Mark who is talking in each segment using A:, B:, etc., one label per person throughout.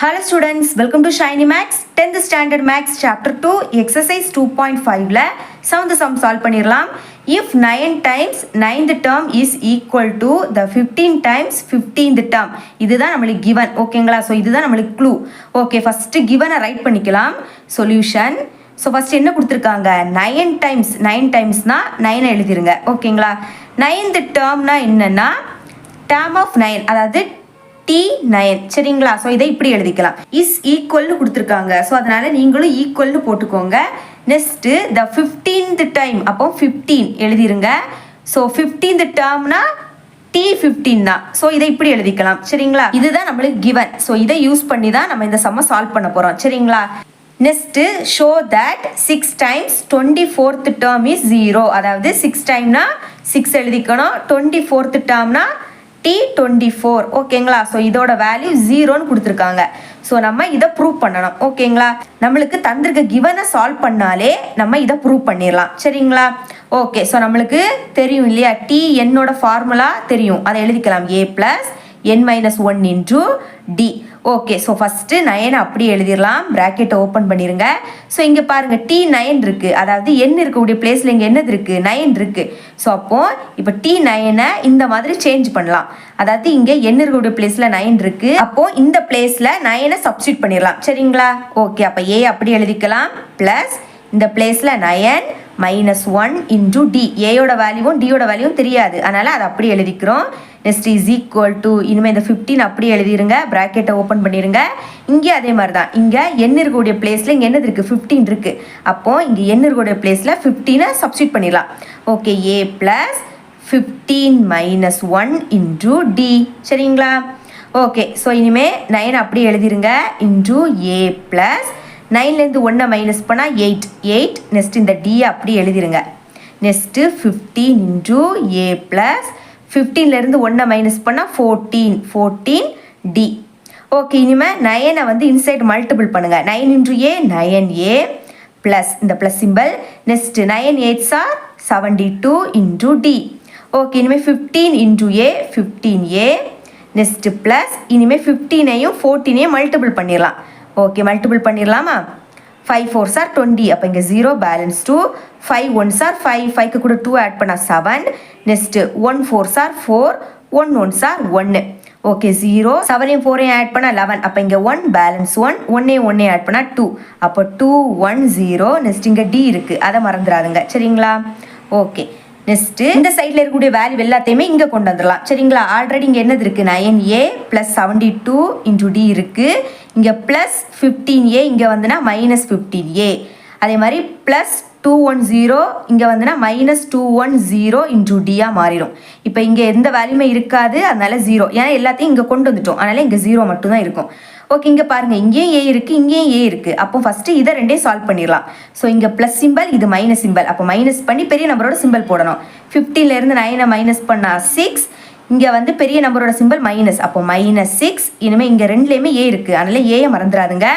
A: Hello students, welcome to Shiny Max 10th Standard Max Chapter 2 Exercise 2.5ல seventh sum solve பண்ணிரலாம். If 9 times 9th term is equal to the 15 times 15th term, இதுதான் நம்மளுக்கு given. ஓகேங்களா? So இதுதான் நம்மளுக்கு clue. Okay, first given-ஐ right பண்ணிக்கலாம். Solution. So first என்ன கொடுத்துருக்காங்க? 9 டைம்ஸ்னா 9 எழுதிருங்க. ஓகேங்களா? 9th termனா என்னன்னா term of 9, அதாவது T9 சரிங்களா? ஸோ இதை இப்படி எழுதிக்கலாம். இஸ் ஈக்குவல்னு கொடுத்துருக்காங்க. ஸோ அதனால நீங்களும் ஈக்குவல்னு போட்டுக்கோங்க. நெக்ஸ்ட்டு த 15th டைம், அப்போ 15 எழுதிருங்க. ஸோ 15th டேர்ம்னா T15 தான். ஸோ இதை இப்படி எழுதிக்கலாம் சரிங்களா? இதுதான் நம்மளுக்கு கிவன். ஸோ இதை யூஸ் பண்ணி தான் நம்ம இந்த சம்மை சால்வ் பண்ண போகிறோம் சரிங்களா? Next show that 6 times 24th term is 0. அதாவது 6 டைம்னா 6 எழுதிக்கணும். 24th டேர்ம்னா T24. ஓகேங்களா? ஸோ இதோட வேல்யூ 0ன்னு கொடுத்துருக்காங்க. ஸோ நம்ம இதை ப்ரூவ் பண்ணணும். ஓகேங்களா? நம்மளுக்கு தந்திருக்க கிவனை சால்வ் பண்ணாலே நம்ம இதை ப்ரூவ் பண்ணிடலாம் சரிங்களா? ஓகே, ஸோ நம்மளுக்கு தெரியும் இல்லையா, டி என்னோட ஃபார்முலா தெரியும், அதை எழுதிக்கலாம். A + n-1 into D. Okay, so first 9 அப்படி எழுதிடலாம். ப்ராக்கெட்டை ஓப்பன் பண்ணிடுங்க. ஸோ இங்கே பாருங்கள் T9 இருக்குது, அதாவது n இருக்கக்கூடிய பிளேஸில் இங்கே என்னது இருக்குது? 9 இருக்குது. ஸோ அப்போது இப்போ T9-ஐ இந்த மாதிரி சேஞ்ச் பண்ணலாம். அதாவது இங்கே n இருக்கக்கூடிய பிளேஸில் 9 இருக்குது. அப்போது இந்த பிளேஸில் 9-ஐ சப்ஸ்டியூட் பண்ணிடலாம் சரிங்களா? ஓகே, அப்போ A அப்படி எழுதிக்கலாம். ப்ளஸ் இந்த பிளேஸில் 9 -1 இன்டூ டி. ஏயோட வேல்யூவும் டியோட வேல்யூவும் தெரியாது, அதனால் அதை அப்படி எழுதிக்கிறோம். நெக்ஸ்ட் இஸ் ஈக்குவல் டு, இனிமேல் இந்த 15 அப்படி எழுதிருங்க. ப்ராக்கெட்டை ஓப்பன் பண்ணிடுங்க. இங்கே அதே மாதிரி தான், இங்கே n இருக்கக்கூடிய பிளேஸில் இங்கே என்னது இருக்குது? 15 இருக்குது. அப்போது இங்கே n இருக்கக்கூடிய பிளேஸில் 15-ஐ சப்ஸ்டியூட் பண்ணிடலாம். ஓகே, A + 15 - 1 இன்டூ டி சரிங்களா? ஓகே, ஸோ இனிமேல் 9 அப்படி எழுதிருங்க. இன்டூ A + 9லேருந்து 1 மைனஸ் பண்ணால் 8. நெக்ஸ்ட் இந்த டி அப்படி எழுதிருங்க. நெக்ஸ்ட்டு 15 இன்டூ A + 15லேருந்து 1 மைனஸ் பண்ணால் 14 டி. ஓகே, இனிமேல் 9-ஐ வந்து இன்சைட் மல்டிபிள் பண்ணுங்கள். 9 இன்டூ A 9A ப்ளஸ் இந்த plus simple. Next 9 8s are 72 into D. Okay, இனிமேல் 15 into A 15A. Next plus இனிமேல் 15ஐயும் 14ஐயும் மல்டிபிள் பண்ணிடலாம். ஓகே, மல்டிபிள் பண்ணிடலாமா? 5 4s are 20. அப்போ இங்கே 0 பேலன்ஸ் 2. 5 1s are 5. 5க்கு கூட 2 ஆட் பண்ணால் 7. Next 1 4s are 4. 1 1s are 1. Okay, 0 7ஐயும் 4ஐயும் ஆட் பண்ணால் 11. அப்போ இங்கே 1 பேலன்ஸ் 1. 1ஐயும் ஆட் பண்ணால் 2. அப்போ 2 1 0. நெக்ஸ்ட் இங்கே டி இருக்குது, அதை மறந்துடாதுங்க சரிங்களா? ஓகே, நெக்ஸ்ட்டு இந்த சைடில் இருக்கக்கூடிய வேல்யூ எல்லாத்தையுமே இங்கே கொண்டு வந்துடலாம் சரிங்களா? ஆல்ரெடி இங்கே என்னது இருக்குது? 9A + 72 இன்டூ டி இருக்குது. இங்கே ப்ளஸ் 15A இங்கே வந்துன்னா -15A. அதே மாதிரி ப்ளஸ் 210 இங்கே வந்துன்னா -210 இன்டூ டியாக மாறிடும். இப்போ இங்கே எந்த வேல்யூமே இருக்காது, அதனால 0. ஏன்னா எல்லாத்தையும் இங்கே கொண்டு வந்துட்டோம், அதனால் இங்கே 0 மட்டும்தான் இருக்கும். ஓகே, இங்கே பாருங்கள், இங்கேயும் A இருக்குது, இங்கேயும் A இருக்குது. அப்போ ஃபஸ்ட்டு இதை ரெண்டையும் சால்வ் பண்ணிடலாம். ஸோ இங்கே ப்ளஸ் சிம்பிள், இது மைனஸ் சிம்பிள். அப்போ மைனஸ் பண்ணி பெரிய நம்பரோட சிம்பிள் போடணும். 15லேருந்து 9-ஐ மைனஸ் பண்ணால் 6. இங்கே வந்து பெரிய நம்பரோட சிம்பிள் மைனஸ், அப்போ -6. இனிமேல் இங்கே ரெண்டுலேயுமே A இருக்குது, அதனால் ஏயை மறந்துடாதுங்க.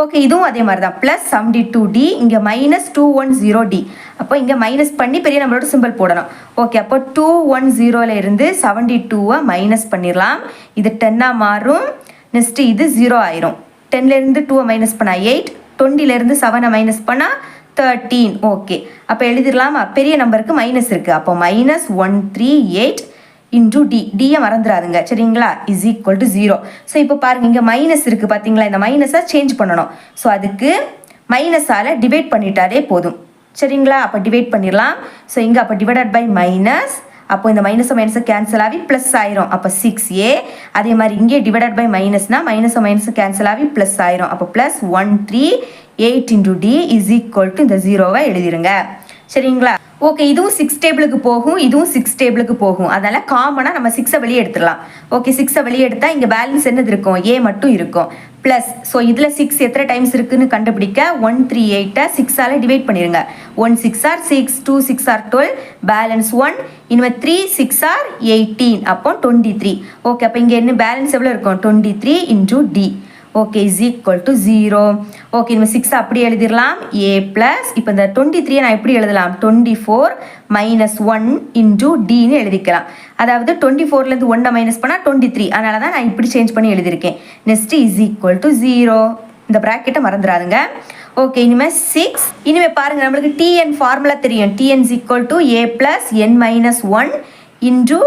A: ஓகே, இதுவும் அதே மாதிரி தான். ப்ளஸ் 72D, இங்கே -210D. அப்போ இங்கே மைனஸ் பண்ணி பெரிய நம்பரோட சிம்பிள் போடணும். ஓகே, அப்போ 210லேருந்து 72-ஐ மைனஸ் பண்ணிடலாம். இது 10-ஆக மாறும். நெக்ஸ்ட்டு இது 0 ஆயிரும். 10லேருந்து 2-ஐ மைனஸ் பண்ணால் 8. 20லேருந்து 7-ஐ மைனஸ் பண்ணால் 13. ஓகே, அப்போ எழுதிடலாமா? பெரிய நம்பருக்கு மைனஸ் இருக்குது, அப்போ -138 இன்டூ டி. டியை மறந்துடாதுங்க சரிங்களா? Is equal to 0. ஸோ இப்போ பாருங்கள், இங்கே மைனஸ் இருக்குது பார்த்தீங்களா? இந்த மைனஸை சேஞ்ச் பண்ணணும். ஸோ அதுக்கு மைனஸால் டிவைட் பண்ணிட்டாலே போதும் சரிங்களா? அப்போ டிவைட் பண்ணிடலாம். ஸோ இங்கே அப்போ டிவைடட் பை மைனஸ், அப்போ இந்த மைனஸை கேன்சல் ஆகி ப்ளஸ் ஆயிரும். அப்போ 6A. அதே மாதிரி இங்கே டிவைடட் பை மைனஸ்னால் மைனஸை கேன்சல் ஆகி ப்ளஸ் ஆயிரும். அப்போ plus 138 into D is equal to இந்த 0-வை எழுதிருங்க சரிங்களா? ஓகே, இதுவும் 6 டேபிளுக்கு போகும், இதுவும் 6 டேபிளுக்கு போகும். அதனால் காமனாக நம்ம 6-ஐ வெளியே எடுத்துடலாம். ஓகே, 6-ஐ வெளியே எடுத்தால் இங்கே பேலன்ஸ் என்னது இருக்கும்? A மட்டும் இருக்கும். ப்ளஸ் ஸோ இதில் 6 எத்தனை டைம்ஸ் இருக்குதுன்னு கண்டுபிடிக்க 138-ஐ 6-ஆல் டிவைட் பண்ணிடுங்க. 1 6 are 6, 2 6 are 12, பேலன்ஸ் 1. இனிமேல் 3 6 are 18, அப்போ 23. ஓகே, அப்போ இங்கே என்ன பேலன்ஸ் எவ்வளோ இருக்கும்? 23 into D. Okay is equal to 0. Okay நம்ம 6 அப்படி எழுதிடலாம். ஏ ப்ளஸ் இப்போ இந்த 23 நான் எப்படி எழுதலாம், 24 மைனஸ் 1 இன்டூ டின்னு எழுதிக்கலாம். அதாவது 24லேருந்து 1 மைனஸ் பண்ணால் 23, அதனால தான் நான் இப்படி சேஞ்ச் பண்ணி எழுதியிருக்கேன். Next is equal to 0. இந்த ப்ராக்கெட்டை மறந்துடாதுங்க. ஓகே இனிமேல் 6. இனிமேல் பாருங்கள் நம்மளுக்கு டிஎன் ஃபார்முலா தெரியும். TN is equal to A plus N minus 1 into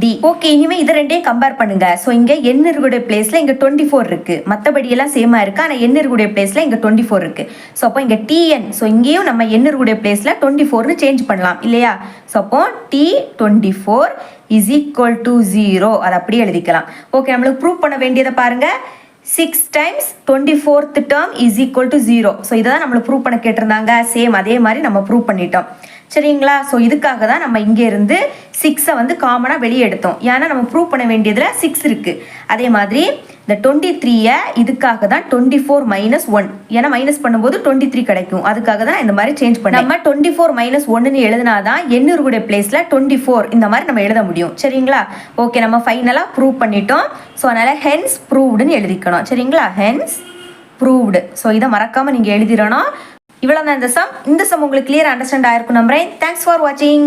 A: D. Okay இனிமேல் இது ரெண்டையும் கம்பேர் பண்ணுங்க. ஸோ இங்கே என் இருக்கக்கூடிய பிளேஸில் இங்கே 24 இருக்கு, மற்றபடி எல்லாம் சேமாக இருக்கு. ஆனால் என் இருக்கக்கூடிய பிளேஸில் இங்கே 24 இருக்கு. ஸோ அப்போ இங்கே டிஎன், ஸோ இங்கேயும் நம்ம என் இருக்கக்கூடிய பிளேஸில் 24னு சேஞ்ச் பண்ணலாம் இல்லையா. ஸோ அப்போ T24 இஸ் ஈக்குவல் டு 0, அதை அப்படியே எழுதிக்கலாம். ஓகே நம்மளுக்கு ப்ரூவ் பண்ண வேண்டியதை பாருங்க. 6 times 24th term is equal to 0. So இதை தான் நம்மளுக்கு ப்ரூவ் பண்ண கேட்டிருந்தாங்க. சேம் அதே மாதிரி நம்ம ப்ரூவ் பண்ணிட்டோம் சரிங்களா. ஸோ இதுக்காக தான் நம்ம இங்கே இருந்து 6 வந்து காமனாக வெளியே எடுத்தோம். ஏன்னா நம்ம ப்ரூவ் பண்ண வேண்டியதில் 6 இருக்குது. அதே மாதிரி இந்த 23 இதுக்காக தான் 24 மைனஸ் 1, ஏன்னா மைனஸ் பண்ணும்போது 23 கிடைக்கும். அதுக்காக தான் இந்த மாதிரி சேஞ்ச் பண்ண. நம்ம 24 மைனஸ் 1ன்னு எழுதினாதான் எண்ணூறுடைய பிளேஸில் 24 இந்த மாதிரி நம்ம எழுத முடியும் சரிங்களா. ஓகே நம்ம ஃபைனலாக ப்ரூவ் பண்ணிட்டோம். ஸோ அதனால் ஹென்ஸ் ப்ரூவ்டுன்னு எழுதிக்கணும் சரிங்களா. Hence proved. ஸோ இதை மறக்காமல் நீங்கள் எழுதிடணும். இவ்வளோ தான் இந்த சம். இந்த சம் உங்களுக்கு கிளியர் அண்டர்ஸ்டாண்ட் ஆயிருக்கும் நம்புறேன். தேங்க்ஸ் ஃபார் வாட்சிங்.